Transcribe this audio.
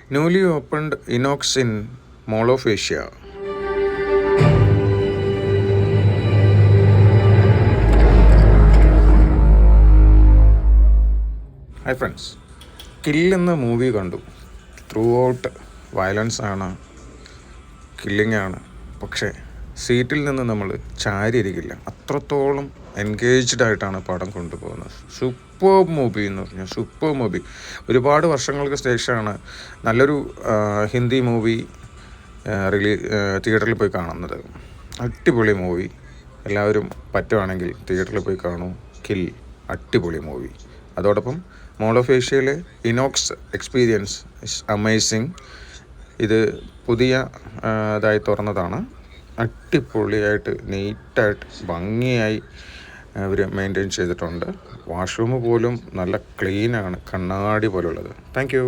Newly opened Inox in Mall of Asia. Hi friends, kill എന്ന movie കണ്ടു. Through out violence ആണ്, killing ആണ്. പക്ഷേ സീറ്റിൽ നിന്ന് നമ്മൾ ചാരിയിരിക്കില്ല. അത്രത്തോളം എൻഗേജ്ഡ് ആയിട്ടാണ് പടം കൊണ്ടുപോകുന്നത്. സൂപ്പർ മൂവി എന്ന് പറഞ്ഞാൽ സൂപ്പർ മൂവി. ഒരുപാട് വർഷങ്ങൾക്ക് ശേഷമാണ് നല്ലൊരു ഹിന്ദി മൂവി തിയേറ്ററിൽ പോയി കാണുന്നത്. അടിപൊളി മൂവി. എല്ലാവരും പറ്റുവാണെങ്കിൽ തിയേറ്ററിൽ പോയി കാണൂ. കിൽ അടിപൊളി മൂവി. അതോടൊപ്പം മോൾ ഓഫ് ഏഷ്യയിലെ ഇനോക്സ് എക്സ്പീരിയൻസ് ഇസ് അമേസിങ്. ഇത് പുതിയ ഇതായി തുറന്നതാണ്. അടിപൊളിയായിട്ട് നീറ്റായിട്ട് ഭംഗിയായി അവർ മെയിൻറ്റെയിൻ ചെയ്തിട്ടുണ്ട്. വാഷ്റൂം പോലും നല്ല ക്ലീനാണ്, കണ്ണാടി പോലുള്ളത്. Thank you.